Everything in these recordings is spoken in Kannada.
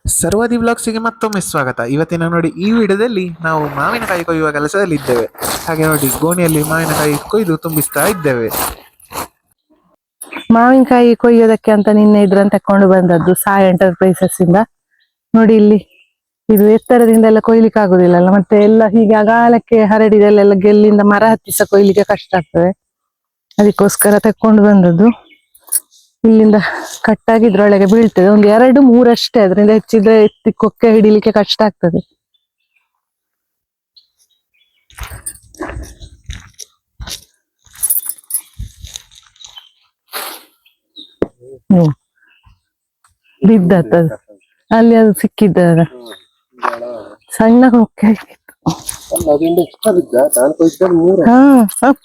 ಸರ್ವಾದಿ ಬ್ಲಾಗ್ಸಿಗೆ ಮತ್ತೊಮ್ಮೆ ಸ್ವಾಗತ. ಇವತ್ತಿನ ನೋಡಿ ಈ ವಿಡಿಯೋದಲ್ಲಿ ನಾವು ಮಾವಿನಕಾಯಿ ಕೊಯ್ಯುವ ಕೆಲಸದಲ್ಲಿ ಇದ್ದೇವೆ. ಹಾಗೆ ನೋಡಿ ಗೋಣಿಯಲ್ಲಿ ಮಾವಿನಕಾಯಿ ಕೊಯ್ದು ತುಂಬಿಸ್ತಾ ಇದ್ದೇವೆ. ಮಾವಿನಕಾಯಿ ಕೊಯ್ಯೋದಕ್ಕೆ ಅಂತ ನಿನ್ನೆ ಇದ್ರನ್ನ ತಕೊಂಡು ಬಂದದ್ದು ಸಾಯಿ ಎಂಟರ್ಪ್ರೈಸಸ್ ಇಂದ. ನೋಡಿ ಇಲ್ಲಿ ಇದು ಎತ್ತರದಿಂದ ಎಲ್ಲ ಕೊಯ್ಲಿಕ್ಕೆ ಆಗುದಿಲ್ಲಲ್ಲ, ಮತ್ತೆ ಎಲ್ಲ ಹೀಗೆ ಅಗಾಲಕ್ಕೆ ಹರಡಿದಲ್ಲೆಲ್ಲ ಗೆಲ್ಲಿಂದ ಮರ ಹತ್ತಿಸ ಕೊಯ್ಲಿಕ್ಕೆ ಕಷ್ಟ ಆಗ್ತದೆ. ಅದಕ್ಕೋಸ್ಕರ ತಕೊಂಡು ಬಂದದ್ದು. ಇಲ್ಲಿಂದ ಕಟ್ಟಾಗಿ ಇದ್ರೊಳಗೆ ಬೀಳ್ತದೆ, ಒಂದು 2-3 ಅಷ್ಟೇ, ಅದರಿಂದ ಹೆಚ್ಚಿದ್ರೆ ಎತ್ತಿ ಕೊಕ್ಕೆ ಹಿಡಿಲಿಕ್ಕೆ ಕಷ್ಟ ಆಗ್ತದೆ. ಬಿದ್ದತ್ತದ ಅಲ್ಲಿ, ಅದು ಸಿಕ್ಕಿದ್ದ ಸಣ್ಣ ಕೊಕ್ಕೆ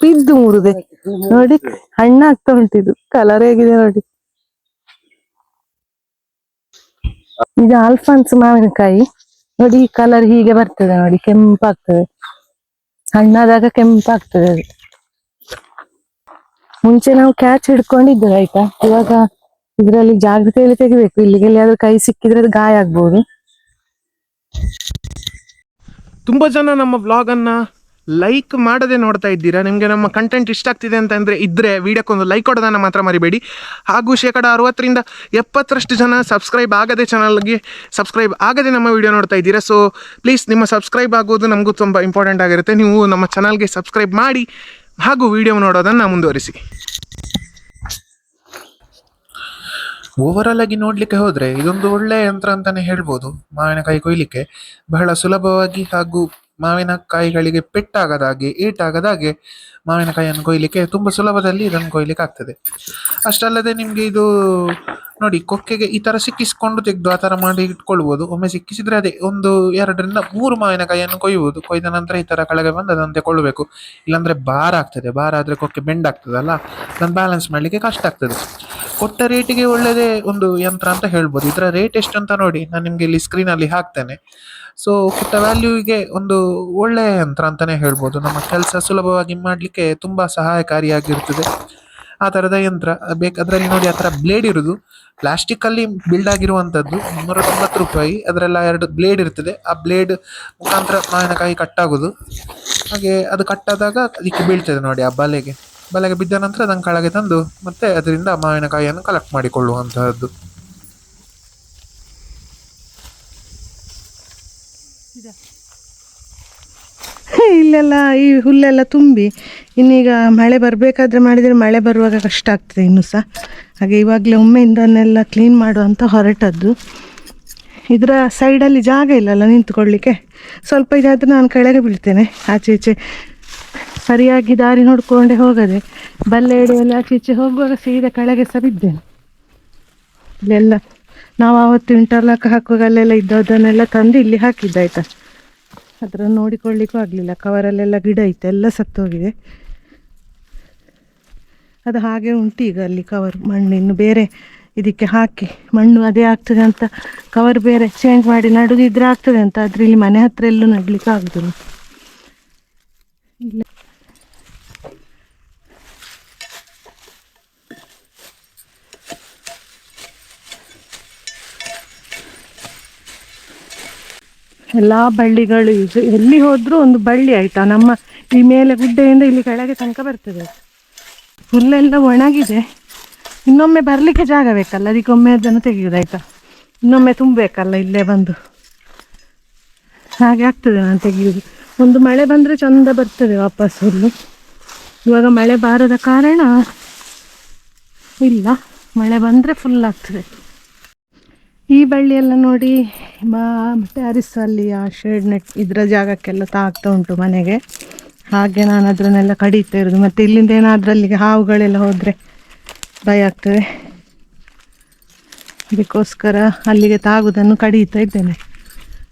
ಬಿದ್ದು ಮುರಿದೆ. ನೋಡಿ ಹಣ್ಣಾಗ್ತಾ ಉಂಟಿದು, ಕಲರ್ ಹೇಗಿದೆ ನೋಡಿ. ಇದು ಆಲ್ಫಾನ್ಸ್ ಮಾವಿನಕಾಯಿ ನೋಡಿ, ಈ ಕಲರ್ ಹೀಗೆ ಬರ್ತದೆ ನೋಡಿ, ಕೆಂಪಾಗ್ತದೆ. ಹಣ್ಣಾದಾಗ ಕೆಂಪಾಗ್ತದೆ ಅದು. ಮುಂಚೆ ನಾವು ಕ್ಯಾಚ್ ಹಿಡ್ಕೊಂಡಿದ್ದೇವೆ ಆಯ್ತಾ, ಇವಾಗ ಇದ್ರಲ್ಲಿ ಜಾಗ್ರತೆಯಲ್ಲಿ ತೆಗಿಬೇಕು. ಇಲ್ಲಿಗೆ ಎಲ್ಲಿಯಾದ್ರೂ ಕೈ ಸಿಕ್ಕಿದ್ರೆ ಅದು ಗಾಯ ಆಗ್ಬೋದು. ತುಂಬ ಜನ ನಮ್ಮ ವ್ಲಾಗನ್ನು ಲೈಕ್ ಮಾಡದೆ ನೋಡ್ತಾ ಇದ್ದೀರಾ. ನಿಮಗೆ ನಮ್ಮ ಕಂಟೆಂಟ್ ಇಷ್ಟ ಆಗ್ತಿದೆ ಅಂತಂದರೆ ವಿಡಿಯೋಕ್ಕೊಂದು ಲೈಕ್ ಕೊಡೋದನ್ನು ಮಾತ್ರ ಮರಿಬೇಡಿ. ಹಾಗೂ 60-70% ಜನ ಸಬ್ಸ್ಕ್ರೈಬ್ ಆಗದೆ, ಚಾನಲ್ಗೆ ಸಬ್ಸ್ಕ್ರೈಬ್ ಆಗದೆ ನಮ್ಮ ವಿಡಿಯೋ ನೋಡ್ತಾ ಇದ್ದೀರಾ. ಸೊ ಪ್ಲೀಸ್, ನಿಮ್ಮ ಸಬ್ಸ್ಕ್ರೈಬ್ ಆಗೋದು ನಮಗೂ ತುಂಬ ಇಂಪಾರ್ಟೆಂಟ್ ಆಗಿರುತ್ತೆ. ನೀವು ನಮ್ಮ ಚಾನಲ್ಗೆ ಸಬ್ಸ್ಕ್ರೈಬ್ ಮಾಡಿ ಹಾಗೂ ವಿಡಿಯೋ ನೋಡೋದನ್ನು ಮುಂದುವರಿಸಿ. ಓವರಾಲ್ ಆಗಿ ನೋಡಲಿಕ್ಕೆ ಹೋದರೆ ಇದೊಂದು ಒಳ್ಳೆಯ ಯಂತ್ರ ಅಂತಲೇ ಹೇಳ್ಬೋದು. ಮಾವಿನಕಾಯಿ ಕೊಯ್ಲಿಕ್ಕೆ ಬಹಳ ಸುಲಭವಾಗಿ ಹಾಗೂ ಮಾವಿನಕಾಯಿಗಳಿಗೆ ಪೆಟ್ಟಾಗದಾಗೆ, ಏಟಾಗದಾಗೆ ಮಾವಿನಕಾಯಿಯನ್ನು ಕೊಯ್ಲಿಕ್ಕೆ ತುಂಬ ಸುಲಭದಲ್ಲಿ ಇದನ್ನು ಕೊಯ್ಲಿಕ್ಕೆ ಆಗ್ತದೆ. ಅಷ್ಟಲ್ಲದೆ ನಿಮಗೆ ಇದು ನೋಡಿ, ಕೊಕ್ಕೆಗೆ ಈ ಥರ ಸಿಕ್ಕಿಸ್ಕೊಂಡು ತೆಗೆದು ಆ ಥರ ಮಾಡಿ ಇಟ್ಕೊಳ್ಬೋದು. ಒಮ್ಮೆ ಸಿಕ್ಕಿಸಿದ್ರೆ ಅದೇ 1-2-3 ಮಾವಿನಕಾಯಿಯನ್ನು ಕೊಯ್ಯುವುದು. ಕೊಯ್ದ ನಂತರ ಈ ಥರ ಕೆಳಗೆ ಬಂದು ಅದನ್ನು ತೆಗೊಳ್ಬೇಕು. ಇಲ್ಲಾಂದರೆ ಭಾರ ಆಗ್ತದೆ. ಭಾರ ಆದರೆ ಕೊಕ್ಕೆ ಬೆಂಡ್ ಆಗ್ತದಲ್ಲ, ಅದನ್ನು ಬ್ಯಾಲೆನ್ಸ್ ಮಾಡಲಿಕ್ಕೆ ಕಷ್ಟ ಆಗ್ತದೆ. ಕೊಟ್ಟ ರೇಟಿಗೆ ಒಳ್ಳೆಯದೇ ಒಂದು ಯಂತ್ರ ಅಂತ ಹೇಳ್ಬೋದು. ಇದರ ರೇಟ್ ಎಷ್ಟು ಅಂತ ನೋಡಿ, ನಾನು ನಿಮಗೆ ಇಲ್ಲಿ ಸ್ಕ್ರೀನಲ್ಲಿ ಹಾಕ್ತೇನೆ. ಸೊ ಕೊಟ್ಟ ವ್ಯಾಲ್ಯೂಗೆ ಒಂದು ಒಳ್ಳೆಯ ಯಂತ್ರ ಅಂತಲೇ ಹೇಳ್ಬೋದು. ನಮ್ಮ ಕೆಲಸ ಸುಲಭವಾಗಿ ಮಾಡಲಿಕ್ಕೆ ತುಂಬ ಸಹಾಯಕಾರಿಯಾಗಿರ್ತದೆ ಆ ಥರದ ಯಂತ್ರ. ಅದರಲ್ಲಿ ನೋಡಿ, ಆ ಥರ ಬ್ಲೇಡ್ ಇರೋದು ಪ್ಲಾಸ್ಟಿಕ್ಕಲ್ಲಿ ಬಿಲ್ಡ್ ಆಗಿರುವಂಥದ್ದು, 390 ರೂಪಾಯಿ. ಅದರೆಲ್ಲ 2 ಬ್ಲೇಡ್ ಇರ್ತದೆ. ಆ ಬ್ಲೇಡ್ ಮುಖಾಂತರ ಮಾವಿನಕಾಯಿ ಕಟ್ಟಾಗೋದು. ಹಾಗೆ ಅದು ಕಟ್ಟಾದಾಗ ಅದಕ್ಕೆ ಬೀಳ್ತದೆ ನೋಡಿ, ಆ ಬಲೆಗೆ ಬಿದ್ದ ನಂತರ ಅದನ್ನು ಕೆಳಗೆ ತಂದು ಮತ್ತೆ ಅದರಿಂದ ಮಾವಿನಕಾಯಿಯನ್ನು ಕಲೆಕ್ಟ್ ಮಾಡಿಕೊಳ್ಳುವಂತಹದ್ದು. ಇಲ್ಲೆಲ್ಲ ಈ ಹುಲ್ಲೆಲ್ಲ ತುಂಬಿ ಇನ್ನೀಗ ಮಳೆ ಬರಬೇಕಾದ್ರೆ ಮಾಡಿದರೆ ಮಳೆ ಬರುವಾಗ ಕಷ್ಟ ಆಗ್ತದೆ ಇನ್ನೂ ಸಹ. ಹಾಗೆ ಇವಾಗಲೇ ಒಮ್ಮೆಯಿಂದನ್ನೆಲ್ಲ ಕ್ಲೀನ್ ಮಾಡುವಂತ ಹೊರಟದ್ದು. ಇದರ ಸೈಡಲ್ಲಿ ಜಾಗ ಇಲ್ಲಲ್ಲ ನಿಂತ್ಕೊಳ್ಳಿಕ್ಕೆ, ಸ್ವಲ್ಪ ಇದಾದರೆ ನಾನು ಕೆಳಗೆ ಬೀಳ್ತೇನೆ. ಆಚೆ ಈಚೆ ಸರಿಯಾಗಿ ದಾರಿ ನೋಡ್ಕೊಂಡೆ ಹೋಗದೆ ಬಲ್ಲೆ ಎಡೆಯಲ್ಲಿ ಆಚೆ ಈಚೆ ಹೋಗುವಾಗ ಸೀದಾ ಕೆಳಗೆ ಸಹ ಬಿದ್ದೇನೆ. ಇಲ್ಲೆಲ್ಲ ನಾವು ಆವತ್ತು ಇಂಟರ್ಲಾಕ್ ಹಾಕುವಾಗ ಅಲ್ಲೆಲ್ಲ ಇದ್ದದನ್ನೆಲ್ಲ ತಂದು ಇಲ್ಲಿ ಹಾಕಿದ್ದಾಯ್ತಾ. ಅದನ್ನು ನೋಡಿಕೊಳ್ಳಿಕ್ಕೂ ಆಗಲಿಲ್ಲ, ಕವರಲ್ಲೆಲ್ಲ ಗಿಡ ಇತ್ತು, ಎಲ್ಲ ಸತ್ತೋಗಿದೆ. ಅದು ಹಾಗೆ ಉಂಟು ಈಗ ಅಲ್ಲಿ ಕವರ್. ಮಣ್ಣು ಇನ್ನು ಬೇರೆ ಇದಕ್ಕೆ ಹಾಕಿ, ಮಣ್ಣು ಅದೇ ಆಗ್ತದೆ ಅಂತ ಕವರ್ ಬೇರೆ ಚೇಂಜ್ ಮಾಡಿ ನಡುದಿದ್ರೆ ಆಗ್ತದೆ ಅಂತ, ಆದರೆ ಇಲ್ಲಿ ಮನೆ ಹತ್ರ ಎಲ್ಲೂ ನಡ್ಲಿಕ್ಕೆ ಆಗುದಿಲ್ಲ. ಇಲ್ಲ ಎಲ್ಲ ಬಳ್ಳಿಗಳು, ಈಗ ಎಲ್ಲಿ ಹೋದ್ರೂ ಒಂದು ಬಳ್ಳಿ ಆಯ್ತಾ. ನಮ್ಮ ಈ ಮೇಲೆ ಗುಡ್ಡೆಯಿಂದ ಇಲ್ಲಿ ಕೆಳಗೆ ತನಕ ಬರ್ತದೆ. ಹುಲ್ಲೆಲ್ಲ ಒಣಗಿದೆ. ಇನ್ನೊಮ್ಮೆ ಬರಲಿಕ್ಕೆ ಜಾಗ ಬೇಕಲ್ಲ, ಅದಕ್ಕೊಮ್ಮೆ ಅದನ್ನು ತೆಗೆಯುವುದಾಯ್ತಾ. ಇನ್ನೊಮ್ಮೆ ತುಂಬಬೇಕಲ್ಲ ಇಲ್ಲೇ ಬಂದು, ಹಾಗೆ ಆಗ್ತದೆ ನಾನು ತೆಗೆಯುವುದು. ಒಂದು ಮಳೆ ಬಂದರೆ ಚಂದ ಬರ್ತದೆ ವಾಪಸ್ ಹುಲ್ಲು. ಇವಾಗ ಮಳೆ ಬಾರದ ಕಾರಣ ಇಲ್ಲ, ಮಳೆ ಬಂದರೆ ಫುಲ್ ಆಗ್ತದೆ. ಈ ಬಳ್ಳಿಯೆಲ್ಲ ನೋಡಿ ಟ್ಯಾರಿಸ್ ಅಲ್ಲಿ ಆ ಶೇಡ್ ನೆಟ್ ಇದರ ಜಾಗಕ್ಕೆಲ್ಲ ತಾಗ್ತಾ ಉಂಟು ಮನೆಗೆ. ಹಾಗೆ ನಾನು ಅದನ್ನೆಲ್ಲ ಕಡಿತಾ ಇರೋದು. ಮತ್ತು ಇಲ್ಲಿಂದ ಏನಾದರೂ ಅಲ್ಲಿಗೆ ಹಾವುಗಳೆಲ್ಲ ಹೋದರೆ ಭಯ ಆಗ್ತದೆ, ಅದಕ್ಕೋಸ್ಕರ ಅಲ್ಲಿಗೆ ತಾಗುವುದನ್ನು ಕಡಿತಾ ಇದ್ದೇನೆ.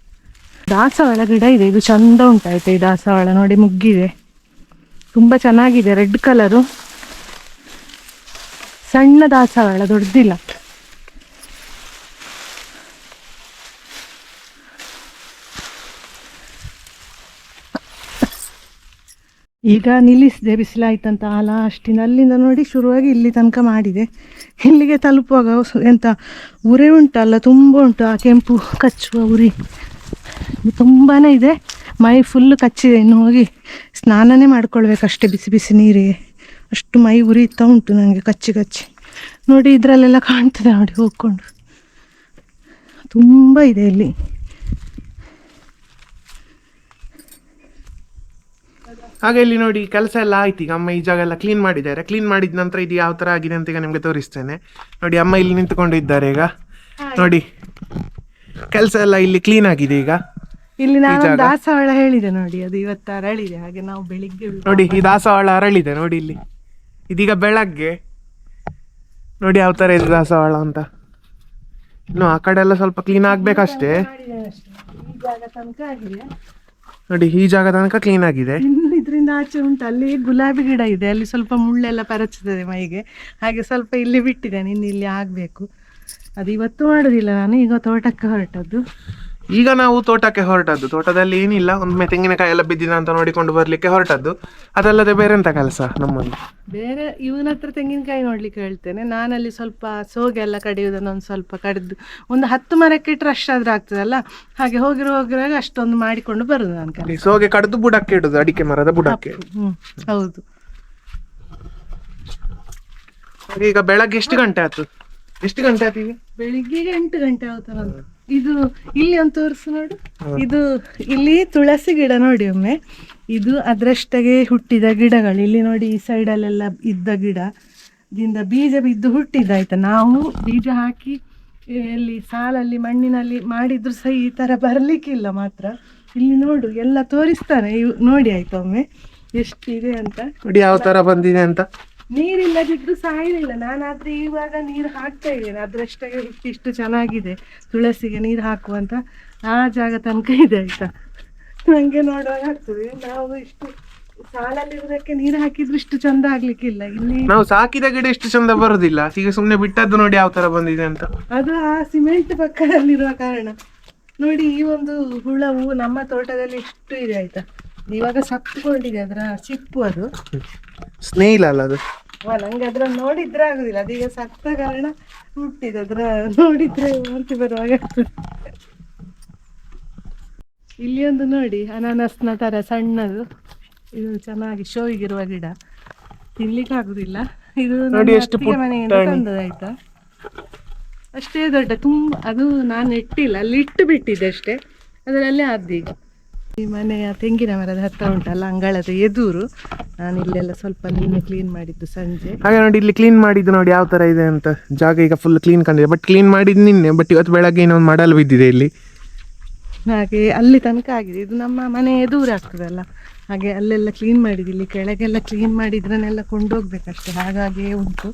ದಾಸವಾಳ ಗಿಡ ಇದೆ, ಇದು ಚಂದ ಉಂಟಾಯ್ತು. ಈ ದಾಸವಾಳ ನೋಡಿ ಮುಗ್ಗಿದೆ, ತುಂಬ ಚೆನ್ನಾಗಿದೆ, ರೆಡ್ ಕಲರು. ಸಣ್ಣ ದಾಸವಾಳ, ದೊಡ್ಡದಿಲ್ಲ. ಈಗ ನಿಲ್ಲಿಸಿದೆ, ಬಿಸಿಲಾಯ್ತಂತ ಲಾಸ್ಟಿನ ಅಲ್ಲಿಂದ ನೋಡಿ ಶುರುವಾಗಿ ಇಲ್ಲಿ ತನಕ ಮಾಡಿದೆ. ಇಲ್ಲಿಗೆ ತಲುಪುವಾಗ ಎಂಥ ಉರಿ ಉಂಟಲ್ಲ, ತುಂಬ ಉಂಟು ಆ ಕೆಂಪು ಕಚ್ಚುವ ಉರಿ ತುಂಬಾ ಇದೆ. ಮೈ ಫುಲ್ಲು ಕಚ್ಚಿದೆ, ಇನ್ನು ಹೋಗಿ ಸ್ನಾನನೇ ಮಾಡ್ಕೊಳ್ಬೇಕಷ್ಟೇ ಬಿಸಿ ಬಿಸಿ ನೀರಿಗೆ, ಅಷ್ಟು ಮೈ ಉರಿತಾ ಉಂಟು ನನಗೆ ಕಚ್ಚಿ ಕಚ್ಚಿ. ನೋಡಿ ಇದರಲ್ಲೆಲ್ಲ ಕಾಣ್ತದೆ ನೋಡಿ ಹೋಗ್ಕೊಂಡು, ತುಂಬ ಇದೆ ಇಲ್ಲಿ. ಹಾಗೆ ಇಲ್ಲಿ ನೋಡಿ ಕೆಲಸ ಎಲ್ಲ ಆಯ್ತು. ಈಗ ಅಮ್ಮ ಈ ಜಾಗ ಎಲ್ಲ ಕ್ಲೀನ್ ಮಾಡಿದ್ದಾರೆ. ಕ್ಲೀನ್ ಮಾಡಿದ ನಂತರ ಇದು ಯಾವ ಥರ ಆಗಿದೆ ಅಂತ ಈಗ ನಿಮಗೆ ತೋರಿಸ್ತೇನೆ. ನೋಡಿ ಅಮ್ಮ ಇಲ್ಲಿ ನಿಂತ್ಕೊಂಡಿದ್ದಾರೆ ಈಗ. ನೋಡಿ ಕೆಲಸ ಎಲ್ಲ ಇಲ್ಲಿ ಕ್ಲೀನ್ ಆಗಿದೆ ಈಗ. ಇಲ್ಲಿ ನಾನು ದಾಸವಾಳ ಹೇಳಿದೆ ನೋಡಿ, ಅದು ಇವತ್ತು ಅರಳಿದೆ. ಹಾಗೆ ನಾವು ಬೆಳಿಗ್ಗೆ ನೋಡಿ ಈ ದಾಸವಾಳ ಅರಳಿದೆ ನೋಡಿ ಇಲ್ಲಿ. ಇದೀಗ ಬೆಳಗ್ಗೆ ನೋಡಿ ಯಾವ ಥರ ಇದೆ ದಾಸವಾಳ ಅಂತ. ಇನ್ನು ಆ ಕಡೆ ಎಲ್ಲ ಸ್ವಲ್ಪ ಕ್ಲೀನ್ ಆಗ್ಬೇಕಷ್ಟೇ. ನೋಡಿ ಈ ಜಾಗ ತನಕ ಕ್ಲೀನ್ ಆಗಿದೆ. ಇನ್ನು ಇದರಿಂದ ಆಚೆ ಉಂಟು, ಅಲ್ಲಿ ಗುಲಾಬಿ ಗಿಡ ಇದೆ, ಅಲ್ಲಿ ಸ್ವಲ್ಪ ಮುಳ್ಳೆಲ್ಲ ಪರಚುತ್ತದೆ ಮೈಗೆ, ಹಾಗೆ ಸ್ವಲ್ಪ ಇಲ್ಲಿ ಬಿಟ್ಟಿದ್ದೇನೆ, ಇನ್ನು ಇಲ್ಲಿ ಆಗಬೇಕು. ಅದು ಇವತ್ತು ಮಾಡೋದಿಲ್ಲ, ನಾನು ಈಗ ತೋಟಕ್ಕೆ ಹೊರಟದ್ದು. ಈಗ ನಾವು ತೋಟಕ್ಕೆ ಹೊರಟದ್ದು. ತೋಟದಲ್ಲಿ ಏನಿಲ್ಲ, ಒಮ್ಮೆ ತೆಂಗಿನಕಾಯಿ ಎಲ್ಲ ಬಿದ್ದಿದ ಅಂತ ನೋಡಿಕೊಂಡು ಬರ್ಲಿಕ್ಕೆ ಹೊರಟದ್ದು. ಅದಲ್ಲದೆ ಬೇರೆ ಎಂತ ಕೆಲಸ ನಮ್ಮಲ್ಲಿ? ಬೇರೆ ಇವನ ಹತ್ರ ತೆಂಗಿನಕಾಯಿ ನೋಡ್ಲಿಕ್ಕೆ ಹೇಳ್ತೇನೆ. ನಾನಲ್ಲಿ ಸ್ವಲ್ಪ ಸೋಗೆಲ್ಲ ಕಡಿಯುವುದನ್ನು ಒಂದು ಸ್ವಲ್ಪ ಕಡಿದು ಒಂದು 10 ಮರಕ್ಕೆ ಇಟ್ಟರೆ ಅಷ್ಟಾದ್ರೂ ಆಗ್ತದಲ್ಲ, ಹಾಗೆ ಹೋಗಿರುವಾಗ ಅಷ್ಟೊಂದು ಮಾಡಿಕೊಂಡು ಬರುದು ನಾನು ಕೆಲಸ. ಸೋಗೆ ಕಡಿದು ಬುಡಕ್ಕೆ ಇಡುದು, ಅಡಿಕೆ ಮರದ ಬುಡಕ್ಕೆ. ಹೌದು. ಈಗ ಬೆಳಗ್ಗೆ ಎಷ್ಟು ಗಂಟೆ ಆಯ್ತು? ಎಷ್ಟು ಗಂಟೆ ಆಯ್ತು ಈಗ? ಬೆಳಿಗ್ಗೆ 8 ಗಂಟೆ ಆಗುತ್ತಲ್ಲ. ಇದು ಇಲ್ಲಿ ಒಂದು ತೋರಿಸು ನೋಡು, ಇದು ಇಲ್ಲಿ ತುಳಸಿ ಗಿಡ ನೋಡಿ ಒಮ್ಮೆ. ಇದು ಅದರಷ್ಟಾಗೆ ಹುಟ್ಟಿದ ಗಿಡಗಳು. ಇಲ್ಲಿ ನೋಡಿ ಈ ಸೈಡಲ್ಲೆಲ್ಲ ಇದ್ದ ಗಿಡದಿಂದ ಬೀಜ ಬಿದ್ದು ಹುಟ್ಟಿದ್ದಾಯ್ತಾ. ನಾವು ಬೀಜ ಹಾಕಿ ಎಲ್ಲಿ ಸಾಲಲ್ಲಿ ಮಣ್ಣಿನಲ್ಲಿ ಮಾಡಿದ್ರು ಸಹ ಈ ಥರ ಬರಲಿಕ್ಕಿಲ್ಲ ಮಾತ್ರ. ಇಲ್ಲಿ ನೋಡು ಎಲ್ಲ ತೋರಿಸ್ತಾನೆ, ನೋಡಿ ಆಯ್ತಾ ಒಮ್ಮೆ ಎಷ್ಟಿದೆ ಅಂತ. ನೋಡಿ ಯಾವ ಥರ ಬಂದಿದೆ ಅಂತ. ನೀರಿಲ್ಲದಿದ್ದು ಸಾಯಿಲ್ಲ. ನಾನಾದ್ರೆ ಇವಾಗ ನೀರು ಹಾಕ್ತಾ ಇದ್ದೇನೆ, ಅದ್ರಷ್ಟಾಗೆ ಇಷ್ಟು ಚೆನ್ನಾಗಿದೆ. ತುಳಸಿಗೆ ನೀರು ಹಾಕುವಂತ ಆ ಜಾಗ ತನಕ ಇದೆ ಆಯ್ತಾ. ನಂಗೆ ನೋಡುವಾಗ ಆಗ್ತದೆ, ನಾವು ಇಷ್ಟು ಸಾಲಲ್ಲಿರುವುದಕ್ಕೆ ನೀರು ಹಾಕಿದ್ರು ಇಷ್ಟು ಚಂದ ಆಗ್ಲಿಕ್ಕಿಲ್ಲ. ಇಲ್ಲಿ ನಾವು ಸಾಕಿದ ಗಿಡ ಇಷ್ಟು ಚಂದ ಬರುದಿಲ್ಲ, ಈಗ ಸುಮ್ನೆ ಬಿಟ್ಟದ್ದು ನೋಡಿ ಯಾವ ತರ ಬಂದಿದೆ ಅಂತ. ಅದು ಆ ಸಿಮೆಂಟ್ ಪಕ್ಕದಲ್ಲಿರುವ ಕಾರಣ. ನೋಡಿ ಈ ಒಂದು ಹುಳವು ನಮ್ಮ ತೋಟದಲ್ಲಿ ಎಷ್ಟು ಇದೆ ಆಯ್ತಾ. ಇವಾಗ ಸತ್ತುಕೊಂಡಿದೆ ಅದರ ಚಿಪ್ಪು, ಅದು ಸ್ನೇಹಿಲ್ ಅಲ್ಲ ಅದು. ನಂಗೆ ಅದ್ರ ನೋಡಿದ್ರೆ ಆಗುದಿಲ್ಲ, ಅದೀಗ ಸತ್ತ ಕಾರಣ ಹುಟ್ಟಿದೆ. ಅದ್ರ ನೋಡಿದ್ರೆ ವಾಂತಿ ಬರುವಾಗ ಆಗ್ತದೆ. ಇಲ್ಲಿ ಒಂದು ನೋಡಿ ಅನಾನಸ್ನ ತರ ಸಣ್ಣದು, ಇದು ಚೆನ್ನಾಗಿ ಶೋಯಿಗಿರುವ ಗಿಡ, ತಿನ್ಲಿಕ್ಕೆ ಆಗುದಿಲ್ಲ. ಇದು ಮನೆಯಿಂದ ತಂದದಾಯ್ತಾ, ಅಷ್ಟೇ ದೊಡ್ಡ ತುಂಬ. ಅದು ನಾನು ನೆಟ್ಟಿಲ್ಲ, ಅಲ್ಲಿ ಇಟ್ಟು ಬಿಟ್ಟಿದ್ದೆ ಅಷ್ಟೇ, ಅದರಲ್ಲೇ ಆದ್ದೀಗ. ಈ ಮನೆಯ ತೆಂಗಿನ ಮರದ ಹತ್ರ ಉಂಟಲ್ಲ ಅಂಗಳದ ಎದುರು, ನಾನು ಇಲ್ಲೆಲ್ಲ ಸ್ವಲ್ಪ ನಿನ್ನೆ ಕ್ಲೀನ್ ಮಾಡಿದ್ದು ಸಂಜೆ. ಹಾಗೆ ನೋಡಿ ಇಲ್ಲಿ ಕ್ಲೀನ್ ಮಾಡಿದ್ದು ನೋಡಿ ಯಾವ ತರ ಇದೆ ಅಂತ. ಜಾಗ ಈಗ ಫುಲ್ ಕ್ಲೀನ್ ಕಂಡಿದೆ, ಬಟ್ ಕ್ಲೀನ್ ಮಾಡಿದ್ದು ನಿನ್ನೆ, ಬಟ್ ಇವತ್ತು ಬೆಳಗ್ಗೆ ಇನ್ನೊಂದು ಮಡಲು ಬಿದ್ದಿದೆ ಇಲ್ಲಿ. ಹಾಗೆ ಅಲ್ಲಿ ತನಕ ಆಗಿದೆ. ಇದು ನಮ್ಮ ಮನೆ ಎದುರು ಆಗ್ತದಲ್ಲ, ಹಾಗೆ ಅಲ್ಲೆಲ್ಲ ಕ್ಲೀನ್ ಮಾಡಿದ್ದು. ಇಲ್ಲಿ ಕೆಳಗೆಲ್ಲ ಕ್ಲೀನ್ ಮಾಡಿದ್ರನ್ನೆಲ್ಲ ಕೊಂಡೋಗ್ಬೇಕಷ್ಟೆ, ಹಾಗಾಗಿಯೇ ಉಂಟು.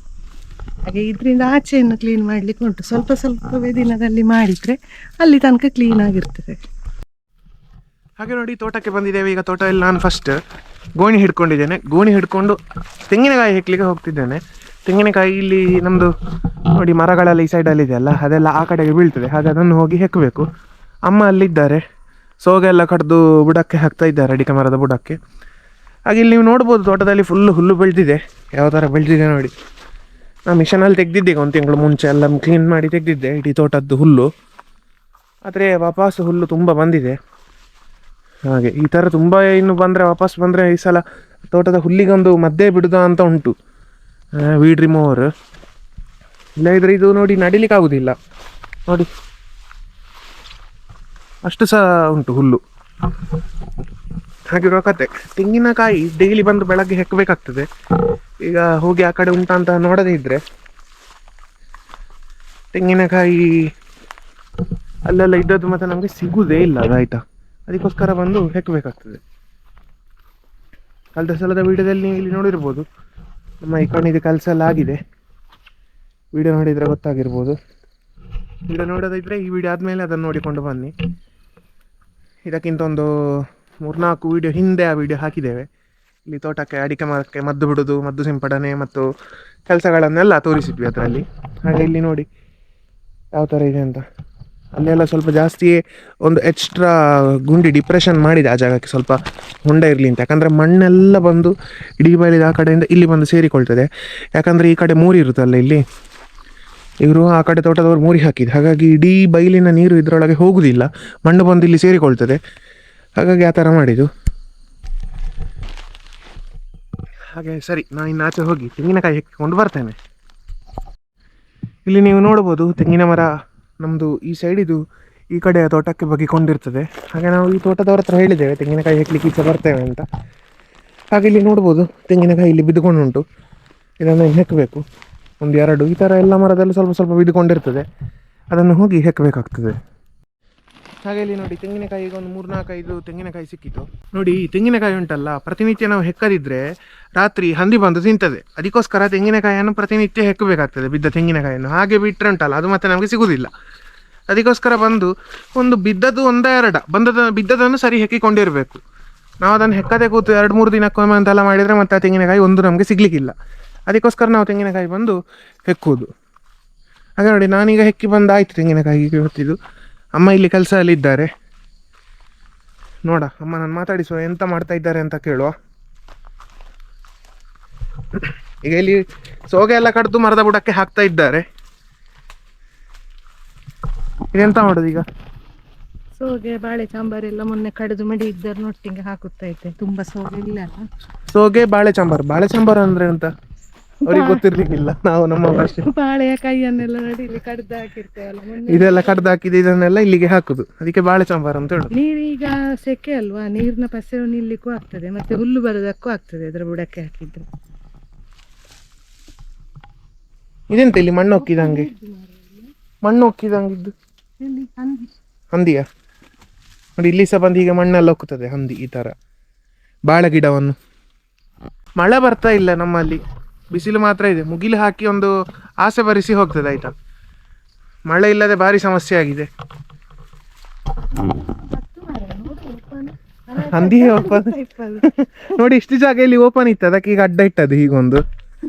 ಹಾಗೆ ಇದರಿಂದ ಆಚೆಯನ್ನು ಕ್ಲೀನ್ ಮಾಡಲಿಕ್ಕೆ ಉಂಟು. ಸ್ವಲ್ಪ ಸ್ವಲ್ಪವೇ ದಿನದಲ್ಲಿ ಮಾಡಿದರೆ ಅಲ್ಲಿ ತನಕ ಕ್ಲೀನ್ ಆಗಿರ್ತದೆ. ಹಾಗೆ ನೋಡಿ ತೋಟಕ್ಕೆ ಬಂದಿದ್ದೇವೆ. ಈಗ ತೋಟದಲ್ಲಿ ನಾನು ಫಸ್ಟ್ ಗೋಣಿ ಹಿಡ್ಕೊಂಡಿದ್ದೇನೆ. ಗೋಣಿ ಹಿಡ್ಕೊಂಡು ತೆಂಗಿನಕಾಯಿ ಹೆಕ್ಲಿಕ್ಕೆ ಹೋಗ್ತಿದ್ದೇನೆ. ತೆಂಗಿನಕಾಯಿ ಇಲ್ಲಿ ನಮ್ಮದು ನೋಡಿ ಮರಗಳೆಲ್ಲ ಈ ಸೈಡಲ್ಲಿ ಇದೆಯಲ್ಲ, ಅದೆಲ್ಲ ಆ ಕಡೆಗೆ ಬೀಳ್ತದೆ, ಹಾಗೆ ಅದನ್ನು ಹೋಗಿ ಹೆಕ್ಕಬೇಕು. ಅಮ್ಮ ಅಲ್ಲಿದ್ದಾರೆ, ಸೋಗೆಲ್ಲ ಕಡ್ದು ಬುಡಕ್ಕೆ ಹಾಕ್ತಾ ಇದ್ದಾರೆ, ಅಡಿಕೆ ಮರದ ಬುಡಕ್ಕೆ. ಹಾಗೆ ಇಲ್ಲಿ ನೀವು ನೋಡ್ಬೋದು ತೋಟದಲ್ಲಿ ಫುಲ್ಲು ಹುಲ್ಲು ಬೆಳೆದಿದೆ. ಯಾವ ಥರ ಬೆಳೆದಿದೆ ನೋಡಿ. ನಾನು ಮಿಷನಲ್ಲಿ ತೆಗೆದಿದ್ದೆ ಈಗ 1 ತಿಂಗಳು ಮುಂಚೆ, ಎಲ್ಲ ಕ್ಲೀನ್ ಮಾಡಿ ತೆಗೆದಿದ್ದೆ ಇಡೀ ತೋಟದ್ದು ಹುಲ್ಲು. ಆದರೆ ವಾಪಸ್ ಹುಲ್ಲು ತುಂಬ ಬಂದಿದೆ. ಹಾಗೆ ಈ ಥರ ತುಂಬ ಇನ್ನು ಬಂದರೆ ವಾಪಸ್ ಬಂದರೆ ಈ ಸಲ ತೋಟದ ಹುಲ್ಲಿಗೊಂದು ಮದ್ದೇ ಬಿಡುದಾ ಅಂತ ಉಂಟು, ವೀಡ್ ರಿಮೂವರ್. ಇಲ್ಲ ಇದ್ರೆ ಇದು ನೋಡಿ ನಡಿಲಿಕ್ಕೆ ಆಗೋದಿಲ್ಲ ನೋಡಿ, ಅಷ್ಟು ಸಹ ಉಂಟು ಹುಲ್ಲು. ಹಾಗಿರುವ ಕತೆ. ತೆಂಗಿನಕಾಯಿ ಡೈಲಿ ಬಂದು ಬೆಳಗ್ಗೆ ಹೆಕ್ಕಬೇಕಾಗ್ತದೆ. ಈಗ ಹೋಗಿ ಆ ಕಡೆ ಉಂಟಾ ಅಂತ ನೋಡದೇ ಇದ್ದರೆ ತೆಂಗಿನಕಾಯಿ ಅಲ್ಲೆಲ್ಲ ಇದ್ದದ್ದು ಮತ್ತು ನಮಗೆ ಸಿಗುವುದೇ ಇಲ್ಲ, ಅದಾಯ್ತಾ. ಅದಕ್ಕೋಸ್ಕರ ಬಂದು ಹೆಕ್ಕಬೇಕಾಗ್ತದೆ. ಕಳೆದ ಸಲದ ವೀಡಿಯೋದಲ್ಲಿ ನೀವು ಇಲ್ಲಿ ನೋಡಿರ್ಬೋದು, ನಮ್ಮ ಈ ಕಣ್ಣಿದು ಕೆಲಸ ಎಲ್ಲ ಆಗಿದೆ. ವಿಡಿಯೋ ನೋಡಿದರೆ ಗೊತ್ತಾಗಿರ್ಬೋದು. ವಿಡಿಯೋ ನೋಡೋದಿದ್ರೆ ಈ ವಿಡಿಯೋ ಆದಮೇಲೆ ಅದನ್ನು ನೋಡಿಕೊಂಡು ಬನ್ನಿ. ಇದಕ್ಕಿಂತ ಒಂದು 3-4 ವೀಡಿಯೋ ಹಿಂದೆ ಆ ವಿಡಿಯೋ ಹಾಕಿದ್ದೇವೆ. ಇಲ್ಲಿ ತೋಟಕ್ಕೆ ಅಡಿಕೆ ಮರಕ್ಕೆ ಮದ್ದು ಬಿಡೋದು, ಮದ್ದು ಸಿಂಪಡಣೆ ಮತ್ತು ಕೆಲಸಗಳನ್ನೆಲ್ಲ ತೋರಿಸಿದ್ವಿ ಅದರಲ್ಲಿ. ಹಾಗೆ ಇಲ್ಲಿ ನೋಡಿ ಯಾವ ಥರ ಇದೆ ಅಂತ. ಅಲ್ಲೆಲ್ಲ ಸ್ವಲ್ಪ ಜಾಸ್ತಿಯೇ ಒಂದು ಎಕ್ಸ್ಟ್ರಾ ಗುಂಡಿ ಡಿಪ್ರೆಷನ್ ಮಾಡಿದೆ ಆ ಜಾಗಕ್ಕೆ, ಸ್ವಲ್ಪ ಹೊಂಡ ಇರಲಿ ಅಂತ. ಯಾಕಂದರೆ ಮಣ್ಣೆಲ್ಲ ಬಂದು ಇಡೀ ಬಯಲಿದ ಆ ಕಡೆಯಿಂದ ಇಲ್ಲಿ ಬಂದು ಸೇರಿಕೊಳ್ತದೆ. ಯಾಕಂದರೆ ಈ ಕಡೆ 3 ಇರುತ್ತಲ್ಲ ಇಲ್ಲಿ, ಇವರು ಆ ಕಡೆ ತೋಟದವರು ಮೋರಿ ಹಾಕಿದ್ದು, ಹಾಗಾಗಿ ಇಡೀ ಬೈಲಿನ ನೀರು ಇದರೊಳಗೆ ಹೋಗುವುದಿಲ್ಲ, ಮಣ್ಣು ಬಂದು ಇಲ್ಲಿ ಸೇರಿಕೊಳ್ತದೆ. ಹಾಗಾಗಿ ಆ ಥರ ಮಾಡಿದ್ದು. ಹಾಗೆ ಸರಿ, ನಾನು ಇನ್ನು ಆಚೆ ಹೋಗಿ ತೆಂಗಿನಕಾಯಿ ಹೆಕ್ಕಿಕೊಂಡು ಬರ್ತೇನೆ. ಇಲ್ಲಿ ನೀವು ನೋಡ್ಬೋದು ತೆಂಗಿನ ಮರ ನಮ್ಮದು ಈ ಸೈಡಿದು ಈ ಕಡೆಯ ತೋಟಕ್ಕೆ ಬಗ್ಗಿಕೊಂಡಿರ್ತದೆ. ಹಾಗೆ ನಾವು ಈ ತೋಟದವ್ರ ಹತ್ರ ಹೇಳಿದ್ದೇವೆ ತೆಂಗಿನಕಾಯಿ ಹೆಕ್ಲಿಕ್ಕೆ ಈಚೆ ಬರ್ತೇವೆ ಅಂತ. ಹಾಗೆ ಇಲ್ಲಿ ನೋಡ್ಬೋದು ತೆಂಗಿನಕಾಯಿ ಇಲ್ಲಿ ಬಿದ್ದುಕೊಂಡುಂಟು, ಇದನ್ನು ಹೆಕ್ಕಬೇಕು. ಒಂದು ಎರಡು ಈ ಥರ ಎಲ್ಲ ಮರದಲ್ಲೂ ಸ್ವಲ್ಪ ಸ್ವಲ್ಪ ಬಿದ್ದುಕೊಂಡಿರ್ತದೆ, ಅದನ್ನು ಹೋಗಿ ಹೆಕ್ಕಬೇಕಾಗ್ತದೆ. ಹಾಗೆ ಇಲ್ಲಿ ನೋಡಿ ತೆಂಗಿನಕಾಯಿ ಈಗ ಒಂದು 3-4-5 ತೆಂಗಿನಕಾಯಿ ಸಿಕ್ಕಿತು. ನೋಡಿ ಈ ತೆಂಗಿನಕಾಯಿ ಉಂಟಲ್ಲ, ಪ್ರತಿನಿತ್ಯ ನಾವು ಹೆಕ್ಕದಿದ್ರೆ ರಾತ್ರಿ ಹಂದಿ ಬಂದು ತಿಂತದೆ. ಅದಕ್ಕೋಸ್ಕರ ತೆಂಗಿನಕಾಯಿಯನ್ನು ಪ್ರತಿನಿತ್ಯ ಹೆಕ್ಕಬೇಕಾಗ್ತದೆ, ಬಿದ್ದ ತೆಂಗಿನಕಾಯಿಯನ್ನು. ಹಾಗೆ ಬಿಟ್ಟರೆ ಉಂಟಲ್ಲ ಅದು ಮತ್ತೆ ನಮಗೆ ಸಿಗುವುದಿಲ್ಲ. ಅದಕ್ಕೋಸ್ಕರ ಬಂದು ಒಂದು ಬಿದ್ದದ್ದು 1-2 ಬಿದ್ದದನ್ನು ಸರಿ ಹೆಕ್ಕಿಕೊಂಡಿರಬೇಕು. ನಾವು ಅದನ್ನು ಹೆಕ್ಕದೆ ಕೂತು 2-3 ದಿನಕ್ಕೊಮ್ಮೆ ಅಂತೆಲ್ಲ ಮಾಡಿದರೆ ಮತ್ತೆ ಆ ತೆಂಗಿನಕಾಯಿ ಒಂದು ನಮಗೆ ಸಿಗಲಿಕ್ಕಿಲ್ಲ. ಅದಕ್ಕೋಸ್ಕರ ನಾವು ತೆಂಗಿನಕಾಯಿ ಬಂದು ಹೆಕ್ಕುವುದು. ಹಾಗೆ ನೋಡಿ ನಾನೀಗ ಹೆಕ್ಕಿ ಬಂದಾಯಿತು ತೆಂಗಿನಕಾಯಿ ಇವತ್ತಿದ್ದು. ಅಮ್ಮ ಇಲ್ಲಿ ಕೆಲಸದಲ್ಲಿದ್ದಾರೆ. ನೋಡ ಅಮ್ಮ ನಾನು ಮಾತಾಡಿಸುವ ಎಂತ ಮಾಡ್ತಾ ಇದ್ದಾರೆ ಅಂತ ಕೇಳುವ. ಈಗ ಇಲ್ಲಿ ಸೋಗೆ ಎಲ್ಲ ಕಡ್ದು ಮರದ ಬುಡಕ್ಕೆ ಹಾಕ್ತಾ ಇದ್ದಾರೆ. ಇದೆಂತ ಮಾಡೋದು ಈಗ? ಸೋಗೆ ಬಾಳೆ ಚಾಂಬಾರ್ ಎಲ್ಲ ಮೊನ್ನೆ ಕಡಿದು ಮಡಿ ಇದ್ದರು ನೊಟ್ಟಿಗೆ ಹಾಕುತ್ತಾ ಇದ್ದೆ. ತುಂಬಾ ಸೋಗೆ ಇಲ್ಲ ಅಲ್ಲ. ಸೋಗೆ ಬಾಳೆ ಚಾಂಬಾರ್ ಅಂದ್ರೆ ಅಂತ ಅವ್ರಿಗೆ ಗೊತ್ತಿರ್ಲಿಕ್ಕಿಲ್ಲ. ನಾವು ನಮ್ಮ ಭಾಷೆ ಬಾಳೆಯ ಕೈಯನ್ನೆಲ್ಲ ನೋಡಿ ಇಲ್ಲಿ ಕಡ್ದು ಹಾಕಿರ್ತೇವಲ್ಲ ಮೊನ್ನೆ, ಇದೆಲ್ಲ ಕಡ್ದು ಹಾಕಿದ್ದು ಇದನ್ನೆಲ್ಲ ಇಲ್ಲಿಗೆ ಹಾಕುದು, ಅದಕ್ಕೆ ಬಾಳೆ ಚಾಂಬಾರ್ ಅಂತ ಹೇಳುದು. ನೀರೀಗ ಸೆಕೆ ಅಲ್ವಾ, ನೀರಿನ ಪಸೆವು ನಿಲ್ಲಿಕ್ಕೂ ಆಗ್ತದೆ, ಮತ್ತೆ ಹುಲ್ಲು ಬರೋದಕ್ಕೂ ಆಗ್ತದೆ ಅದರ ಬುಡಕ್ಕೆ ಹಾಕಿದ್ರೆ. ಇದೆಂತ ಇಲ್ಲಿ ಮಣ್ಣು ಹೊಕ್ಕಿದಂಗಿದ್ದು ಹಂದಿಯ ನೋಡಿ, ಇಲ್ಲಿ ಸಹ ಬಂದು ಈಗ ಮಣ್ಣೆಲ್ಲ ಹೊಕ್ಕುತ್ತದೆ ಹಂದಿ. ಈ ತರ ಬಾಳೆ ಗಿಡವನ್ನು. ಮಳೆ ಬರ್ತಾ ಇಲ್ಲ ನಮ್ಮಲ್ಲಿ, ಬಿಸಿಲು ಮಾತ್ರ ಇದೆ. ಮುಗಿಲು ಹಾಕಿ ಒಂದು ಆಸೆ ಬರಿಸಿ ಹೋಗ್ತದೆ ಆಯ್ತಾ. ಮಳೆ ಇಲ್ಲದೆ ಭಾರಿ ಸಮಸ್ಯೆ ಆಗಿದೆ. ಹಂದಿ ಓಪನ್ ನೋಡಿ, ಇಷ್ಟು ಜಾಗ ಇಲ್ಲಿ ಓಪನ್ ಇತ್ತು, ಅದಕ್ಕೆ ಈಗ ಅಡ್ಡ ಇಟ್ಟದು ಹೀಗೊಂದು.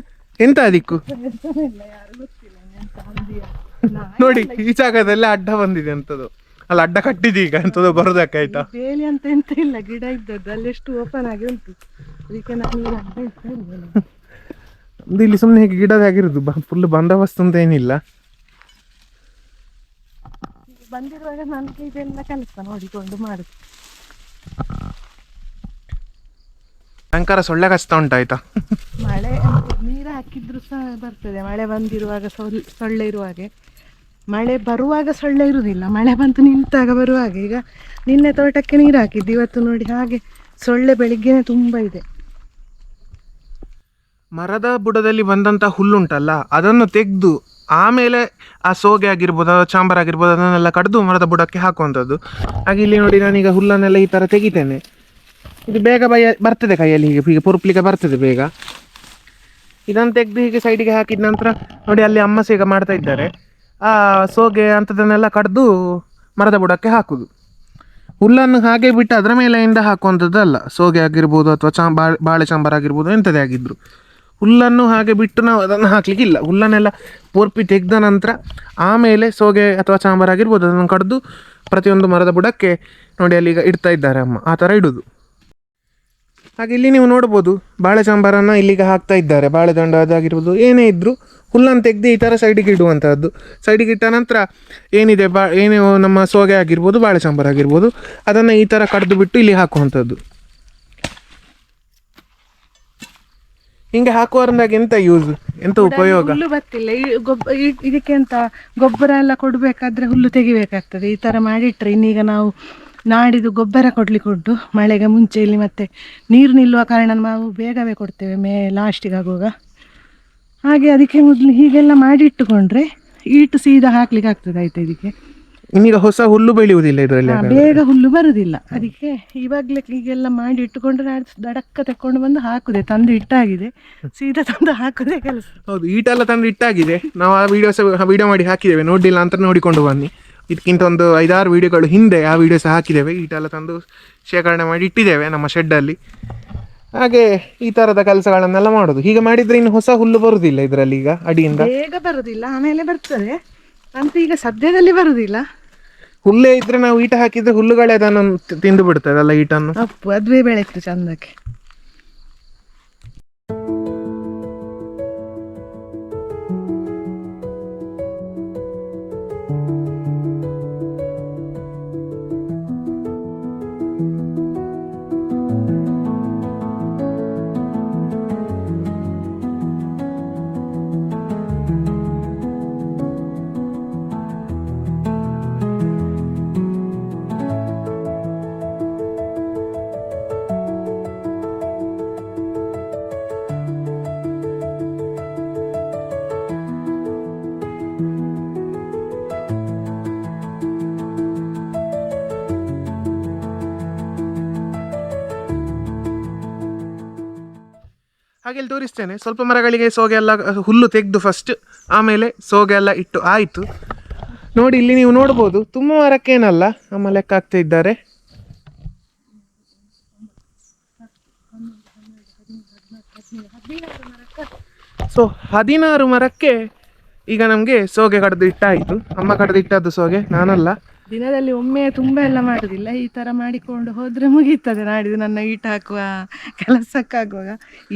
ಎಂತ ಅದಕ್ಕೂ ನೋಡಿ ಈ ಜಾಗದಲ್ಲಿ ಅಡ್ಡ ಬಂದಿದೆ ಅಂತದ್ದು, ಅಲ್ಲ ಅಡ್ಡ ಕಟ್ಟಿದೆ ಈಗ ಎಂತದೋ ಬರೋದಕ್ಕೆ ಆಯ್ತಾ. ಬೇಲಿ ಅಂತ ಎಂತ ಇಲ್ಲ, ಗಿಡ ಇದ್ದದ್ದು ಅಲ್ಲೆಷ್ಟು ಓಪನ್ ಆಗಿ ಉಂಟು, ಅದಕ್ಕೆ ನಾನು ಅಡ್ಡ ಇಡ್ತಾ ಇದ್ದೇನೆ. ಒಂದು ಇಲ್ಲಿ ಸುಮ್ಮನೆ ಹೇಗೆ ಗಿಡದ ಆಗಿರೋದು, ಫುಲ್ ಬಂದೋಬಸ್ತ್ ಅಂತ ಏನಿಲ್ಲ. ಬಂದಿರುವಾಗ ನನಗೆ ಇದೆಲ್ಲ ಕೆಲಸ ನೋಡಿಕೊಂಡು ಮಾಡುದು. ಭಯಂಕರ ಸೊಳ್ಳೆ ಕಚ್ತಾ ಉಂಟಾಯ್ತಾ. ಮಳೆ ನೀರು ಹಾಕಿದ್ರು ಸಹ ಬರ್ತದೆ, ಮಳೆ ಬಂದಿರುವಾಗ ಸೊಳ್ಳೆ ಇರುವಾಗೆ. ಮಳೆ ಬರುವಾಗ ಸೊಳ್ಳೆ ಇರುವುದಿಲ್ಲ, ಮಳೆ ಬಂತು ನಿಂತಾಗ ಬರುವಾಗ. ಈಗ ನಿನ್ನೆ ತೋಟಕ್ಕೆ ನೀರು ಹಾಕಿದ್ದು, ಇವತ್ತು ನೋಡಿ ಹಾಗೆ ಸೊಳ್ಳೆ ಬೆಳಿಗ್ಗೆನೆ ತುಂಬ ಇದೆ. ಮರದ ಬುಡದಲ್ಲಿ ಬಂದಂಥ ಹುಲ್ಲುಂಟಲ್ಲ, ಅದನ್ನು ತೆಗೆದು ಆಮೇಲೆ ಆ ಸೋಗೆ ಆಗಿರ್ಬೋದು, ಚಾಂಬರ್ ಆಗಿರ್ಬೋದು, ಅದನ್ನೆಲ್ಲ ಕಡ್ದು ಮರದ ಬುಡಕ್ಕೆ ಹಾಕುವಂಥದ್ದು. ಹಾಗೆ ಇಲ್ಲಿ ನೋಡಿ ನಾನೀಗ ಹುಲ್ಲನ್ನೆಲ್ಲ ಈ ಥರ ತೆಗಿತೇನೆ. ಇದು ಬೇಗ ಬರ್ತದೆ ಕೈಯಲ್ಲಿ, ಹೀಗೆ ಪುರುಪ್ಲಿಕ್ಕೆ ಬರ್ತದೆ ಬೇಗ. ಇದನ್ನು ತೆಗೆದು ಹೀಗೆ ಸೈಡಿಗೆ ಹಾಕಿದ ನಂತರ ನೋಡಿ ಅಲ್ಲಿ ಅಮ್ಮ ಸಹ ಈಗ ಮಾಡ್ತಾ ಇದ್ದಾರೆ. ಆ ಸೋಗೆ ಅಂಥದ್ದನ್ನೆಲ್ಲ ಕಡ್ದು ಮರದ ಬುಡಕ್ಕೆ ಹಾಕುದು. ಹುಲ್ಲನ್ನು ಹಾಗೆ ಬಿಟ್ಟು ಅದರ ಮೇಲೆಯಿಂದ ಹಾಕುವಂಥದ್ದಲ್ಲ. ಸೋಗೆ ಆಗಿರ್ಬೋದು ಅಥವಾ ಬಾಳೆ ಚಾಂಬಾರ್ ಆಗಿರ್ಬೋದು, ಎಂಥದೇ ಆಗಿದ್ರು ಹುಲ್ಲನ್ನು ಹಾಗೆ ಬಿಟ್ಟು ನಾವು ಅದನ್ನು ಹಾಕ್ಲಿಕ್ಕಿಲ್ಲ. ಹುಲ್ಲನ್ನೆಲ್ಲ ಪೂರ್ಪಿ ತೆಗೆದ ನಂತರ ಆಮೇಲೆ ಸೋಗೆ ಅಥವಾ ಚಾಂಬಾರ್ ಆಗಿರ್ಬೋದು ಅದನ್ನು ಕಡ್ದು ಪ್ರತಿಯೊಂದು ಮರದ ಬುಡಕ್ಕೆ ನೋಡಿ ಅಲ್ಲಿ ಈಗ ಇಡ್ತಾ ಇದ್ದಾರೆ ಅಮ್ಮ, ಆ ಥರ ಇಡೋದು. ಹಾಗೆ ಇಲ್ಲಿ ನೀವು ನೋಡ್ಬೋದು ಬಾಳೆ ಚಾಂಬಾರನ್ನು ಇಲ್ಲಿಗೆ ಹಾಕ್ತಾ ಇದ್ದಾರೆ. ಬಾಳೆದಂಡ ಅದಾಗಿರ್ಬೋದು ಏನೇ ಇದ್ದರೂ ಹುಲ್ಲನ್ನು ತೆಗೆದು ಈ ಥರ ಸೈಡಿಗೆ ಇಡುವಂಥದ್ದು. ಸೈಡಿಗೆ ಇಟ್ಟ ನಂತರ ಏನಿದೆ ಏನು ನಮ್ಮ ಸೋಗೆ ಆಗಿರ್ಬೋದು, ಬಾಳೆ ಚಾಂಬಾರ್ ಆಗಿರ್ಬೋದು, ಅದನ್ನು ಈ ಥರ ಕಡ್ದು ಬಿಟ್ಟು ಇಲ್ಲಿ ಹಾಕುವಂಥದ್ದು. ಹಿಂಗೆ ಹಾಕುವರಂದಾಗ ಎಂತ ಯೂಸ್, ಎಂತ ಉಪಯೋಗ? ಹುಲ್ಲು ಬರ್ತಿಲ್ಲ ಇದಕ್ಕೆ ಅಂತ ಗೊಬ್ಬರ ಎಲ್ಲ ಕೊಡಬೇಕಾದ್ರೆ ಹುಲ್ಲು ತೆಗಿಬೇಕಾಗ್ತದೆ. ಈ ಥರ ಮಾಡಿಟ್ರೆ ಇನ್ನೀಗ ನಾವು ನಾಡಿದ್ದು ಗೊಬ್ಬರ ಕೊಡ್ಲಿಕ್ಕೆ ಮಳೆಗೆ ಮುಂಚೆ ಇಲ್ಲಿ ಮತ್ತೆ ನೀರು ನಿಲ್ಲುವ ಕಾರಣ ನಾವು ಬೇಗವೇ ಕೊಡ್ತೇವೆ ಲಾಸ್ಟಿಗೆ ಆಗುವಾಗ. ಹಾಗೆ ಅದಕ್ಕೆ ಮೊದಲು ಹೀಗೆಲ್ಲ ಮಾಡಿ ಇಟ್ಟುಕೊಂಡ್ರೆ ಈಟು ಸೀದಾ ಹಾಕ್ಲಿಕ್ಕೆ ಆಗ್ತದೆ ಆಯ್ತಾ. ಇದಕ್ಕೆ ಇನ್ನೀಗ ಹೊಸ ಹುಲ್ಲು ಬೆಳೆಯುವುದಿಲ್ಲ ಇದರಲ್ಲಿ, ಬೇಗ ಹುಲ್ಲು ಬರುದಿಲ್ಲ. ಅದಕ್ಕೆ ಇವಾಗಲೇ ಹೀಗೆಲ್ಲ ಮಾಡಿ ಇಟ್ಟುಕೊಂಡ್ರೆ ದಡಕ್ಕ ತೆಕ್ಕೊಂಡು ಬಂದು ಹಾಕುದೆ. ತಂದು ಇಟ್ಟಾಗಿದೆ, ಸೀದಾ ತಂದು ಹಾಕುದೇ ಕೆಲಸ. ಹೌದು, ಈಟೆಲ್ಲ ತಂದು ಇಟ್ಟಾಗಿದೆ. ನಾವು ಆ ವಿಡಿಯೋ ಮಾಡಿ ಹಾಕಿದ್ದೇವೆ, ನೋಡಿಲ್ಲ ಅಂತ ನೋಡಿಕೊಂಡು ಬನ್ನಿ. ಇದಕ್ಕಿಂತ ಒಂದು 5-6 ವೀಡಿಯೋಗಳು ಹಿಂದೆ ಆ ವಿಡಿಯೋ ಸಹ ಹಾಕಿದ್ದೇವೆ. ಈಟೆಲ್ಲ ತಂದು ಶೇಖರಣೆ ಮಾಡಿ ಇಟ್ಟಿದ್ದೇವೆ ನಮ್ಮ ಶೆಡ್ಡಲ್ಲಿ. ಹಾಗೆ ಈ ಥರದ ಕೆಲಸಗಳನ್ನೆಲ್ಲ ಮಾಡೋದು. ಹೀಗೆ ಮಾಡಿದರೆ ಇನ್ನು ಹೊಸ ಹುಲ್ಲು ಬರುವುದಿಲ್ಲ ಇದರಲ್ಲಿ, ಈಗ ಅಡಿಯಿಂದ ಬೇಗ ಬರುದಿಲ್ಲ, ಆಮೇಲೆ ಬರ್ತದೆ ಅಂತ. ಈಗ ಸದ್ಯದಲ್ಲಿ ಬರುದಿಲ್ಲ. ಹುಲ್ಲೇ ಇದ್ರೆ ನಾವು ಈಟ ಹಾಕಿದ್ರೆ ಹುಲ್ಲುಗಳೇ ಅದನ್ನು ತಿಂದು ಬಿಡ್ತದಲ್ಲ ಈಟನ್ನು. ಅಪ್ಪು ಅದುವೇ ಬೆಳೆಯುತ್ತೆ ಚಂದಕ್ಕೆ. ಹಾಗೆ ಇಲ್ಲಿ ತೋರಿಸ್ತೇನೆ. ಸ್ವಲ್ಪ ಮರಗಳಿಗೆ ಸೋಗೆ ಎಲ್ಲ ಹುಲ್ಲು ತೆಗೆದು ಫಸ್ಟ್, ಆಮೇಲೆ ಸೋಗೆ ಎಲ್ಲ ಇಟ್ಟು ಆಯಿತು. ನೋಡಿ ಇಲ್ಲಿ ನೀವು ನೋಡ್ಬೋದು, ತುಂಬ ಮರಕ್ಕೇನಲ್ಲ ನಮ್ಮ ಲೆಕ್ಕ ಆಗ್ತಾ ಇದ್ದಾರೆ. ಸೊ 16 ಮರಕ್ಕೆ ಈಗ ನಮಗೆ ಸೋಗೆ ಕಡ್ದು ಇಟ್ಟಾಯಿತು. ಅಮ್ಮ ಕಡ್ದು ಇಟ್ಟದ್ದು ಸೋಗೆ, ನಾನಲ್ಲ. ದಿನದಲ್ಲಿ ಒಮ್ಮೆ ತುಂಬ ಎಲ್ಲ ಮಾಡುದಿಲ್ಲ, ಈ ತರ ಮಾಡಿಕೊಂಡು ಹೋದ್ರೆ ಮುಗೀತದೆ. ನಾಡಿದ್ದು ನನ್ನ ಈಟ್ ಹಾಕುವ ಕೆಲಸಕ್ಕಾಗುವಾಗ.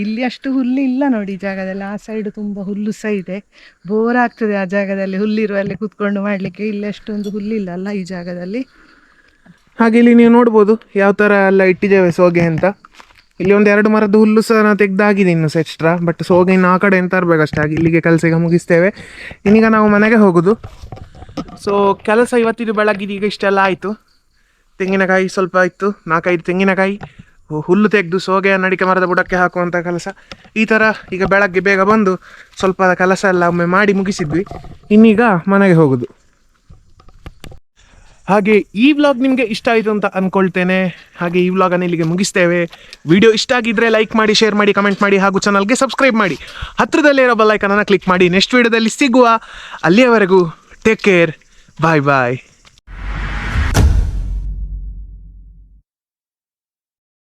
ಇಲ್ಲಿ ಅಷ್ಟು ಹುಲ್ಲು ಇಲ್ಲ ನೋಡಿ ಈ ಜಾಗದಲ್ಲಿ. ಆ ಸೈಡ್ ತುಂಬ ಹುಲ್ಲು ಸಹ ಇದೆ. ಬೋರ್ ಆಗ್ತದೆ ಆ ಜಾಗದಲ್ಲಿ ಹುಲ್ಲಿರುವಲ್ಲಿ ಕೂತ್ಕೊಂಡು ಮಾಡ್ಲಿಕ್ಕೆ. ಇಲ್ಲಿ ಅಷ್ಟೊಂದು ಹುಲ್ಲಿಲ್ಲ ಅಲ್ಲ ಈ ಜಾಗದಲ್ಲಿ. ಹಾಗೆ ಇಲ್ಲಿ ನೀವು ನೋಡ್ಬೋದು ಯಾವ ಥರ ಎಲ್ಲ ಇಟ್ಟಿದ್ದೇವೆ ಸೋಗೆ ಅಂತ. ಇಲ್ಲಿ ಒಂದು 2 ಮರದ್ದು ಹುಲ್ಲು ಸಹ ನಾವು ತೆಗ್ದಾಗಿದೆ ಇನ್ನು ಸಹ ಎಕ್ಸ್ಟ್ರಾ. ಬಟ್ ಸೋಗೆ ಇನ್ನು ಆ ಕಡೆ ಅಂತ ತರಬೇಕಷ್ಟಾಗಿ. ಇಲ್ಲಿಗೆ ಕೆಲಸ ಈಗ ಮುಗಿಸ್ತೇವೆ. ಇನ್ನೀಗ ನಾವು ಮನೆಗೆ ಹೋಗೋದು. ಸೊ ಕೆಲಸ ಇವತ್ತಿದು ಬೆಳಗ್ಗೆ ಈಗ ಇಷ್ಟೆಲ್ಲ ಆಯಿತು. ತೆಂಗಿನಕಾಯಿ ಸ್ವಲ್ಪ ಇತ್ತು, 4-5 ತೆಂಗಿನಕಾಯಿ, ಹುಲ್ಲು ತೆಗೆದು ಸೋಗೆಯನ್ನು ಅಡಿಕೆ ಮರದ ಬುಡಕ್ಕೆ ಹಾಕುವಂಥ ಕೆಲಸ. ಈ ಥರ ಈಗ ಬೆಳಗ್ಗೆ ಬೇಗ ಬಂದು ಸ್ವಲ್ಪ ಕೆಲಸ ಎಲ್ಲ ಒಮ್ಮೆ ಮಾಡಿ ಮುಗಿಸಿದ್ವಿ. ಇನ್ನೀಗ ಮನೆಗೆ ಹೋಗೋದು. ಹಾಗೆ ಈ ವ್ಲಾಗ್ ನಿಮಗೆ ಇಷ್ಟ ಆಯಿತು ಅಂತ ಅಂದ್ಕೊಳ್ತೇನೆ. ಹಾಗೆ ಈ ವ್ಲಾಗನ್ನು ಇಲ್ಲಿಗೆ ಮುಗಿಸ್ತೇವೆ. ವಿಡಿಯೋ ಇಷ್ಟ ಆಗಿದ್ದರೆ ಲೈಕ್ ಮಾಡಿ, ಶೇರ್ ಮಾಡಿ, ಕಮೆಂಟ್ ಮಾಡಿ, ಹಾಗೂ ಚಾನಲ್ಗೆ ಸಬ್ಸ್ಕ್ರೈಬ್ ಮಾಡಿ. ಹತ್ತಿರದಲ್ಲೇ ಇರೋ ಬೆಲ್ ಐಕಾನನ್ನು ಕ್ಲಿಕ್ ಮಾಡಿ. ನೆಕ್ಸ್ಟ್ ವಿಡಿಯೋದಲ್ಲಿ ಸಿಗುವ. ಅಲ್ಲಿಯವರೆಗೂ ಟೇಕ್ ಕೇರ್. ಬಾಯ್ ಬಾಯ್.